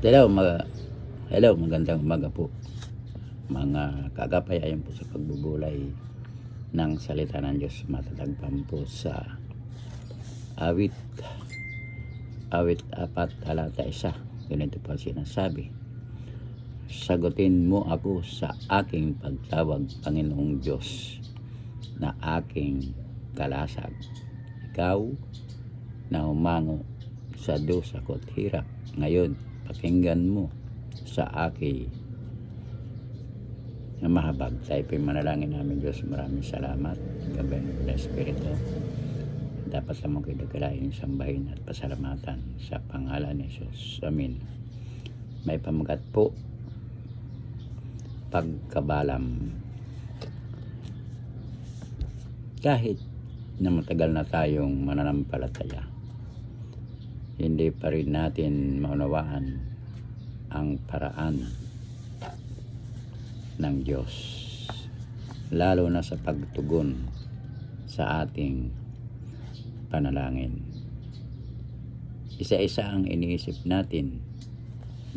Hello, hello, magandang umaga po mga kagapay. Ayon po sa pagbubulay ng salita ng Diyos, matatagpan po sa awit 4:1. Ganito po sinasabi: sagutin mo ako sa aking pagtawag, Panginoong Diyos na aking kalasag. Ikaw na humango sa dusa ko't hirap, ngayon pakinggan mo sa akin na mahabag. Tayo po'y manalangin namin. Diyos, maraming salamat. Gabi ng Espiritu, dapat lamang kayo nagkalain, sambahin at pasalamatan sa pangalan ni Jesus. Amen. May pamagat po, pagkabalam. Kahit na matagal na tayong mananampalataya, hindi pa rin natin maunawaan ang paraan ng Diyos, lalo na sa pagtugon sa ating panalangin. Isa-isa ang iniisip natin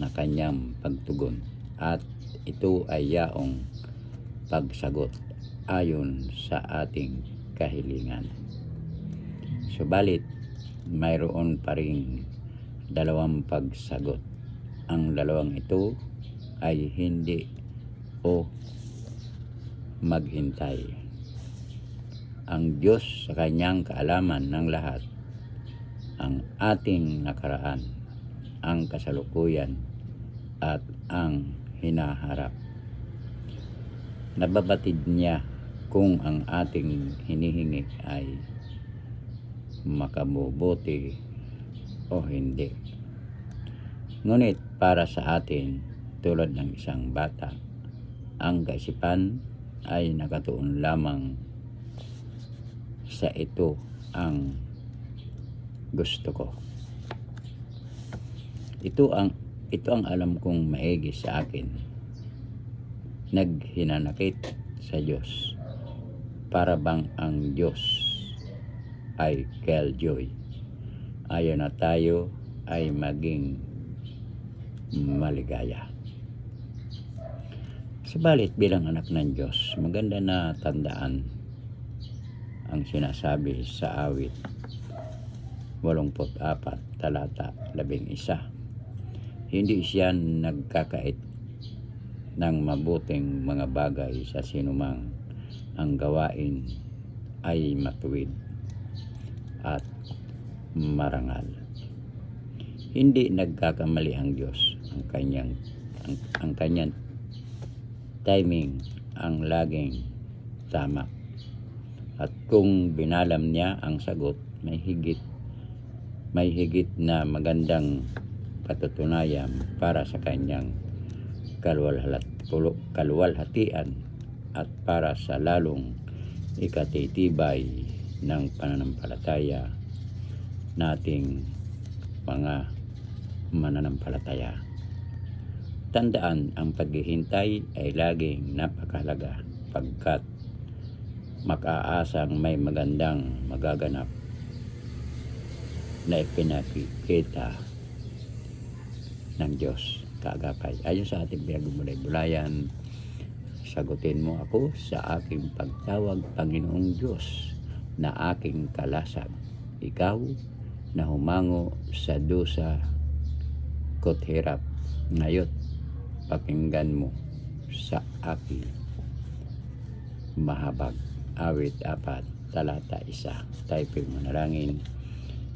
na kanyang pagtugon, at ito ay yaong pagsagot ayon sa ating kahilingan. Subalit mayroon pa ring dalawang pagsagot. Ang dalawang ito ay hindi o maghintay. Ang Diyos sa kanyang kaalaman ng lahat, ang ating nakaraan, ang kasalukuyan at ang hinaharap. Nababatid niya kung ang ating hinihingi ay makabubuti o hindi. Ngunit para sa atin, tulad ng isang bata, ang kaisipan ay nakatuon lamang sa ito ang gusto ko. Ito ang alam kong maigi sa akin. Naghinanakit sa Diyos, para bang ang Diyos ay killjoy. Ayaw na tayo ay maging maligaya. Subalit bilang anak ng Diyos, maganda na tandaan ang sinasabi sa awit 84:11. Hindi siya nagkakait ng mabuting mga bagay sa sinumang ang gawain ay matuwid at marangal. Hindi nagkakamali ang Diyos. Ang kanyang timing ang laging tama. At kung binalam niya ang sagot, may higit na magandang patutunayan para sa kanyang kaluwalhatian at para sa lalong ikatitibay ng pananampalataya nating mga mananampalataya. Tandaan, ang paghihintay ay laging napakahalaga, pagkat makaasang may magandang magaganap na ipinakikita ng Diyos. Kaagapay, ayon sa ating pinagbulay-bulayan, sagutin mo ako sa aking pagtawag, Panginoong Diyos na aking kalasag. Ikaw na humango sa dusa ko't hirap, ngayon pakinggan mo sa aking mahabag. Awit 4:1. Tayo po'y manalangin.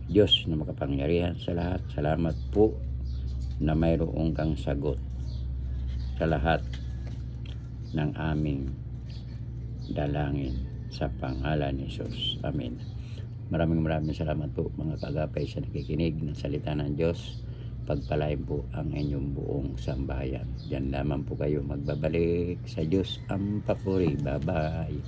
Diyos na makapangyarihan sa lahat, salamat po na mayroong kang sagot sa lahat ng aming dalangin sa pangalan ni Jesus. Amen. Maraming salamat po mga kagapay sa nakikinig ng salita ng Diyos. Pagpalain po ang inyong buong sambahayan. Diyan lamang po kayo magbabalik. Sa Diyos ang papuri. Bye-bye.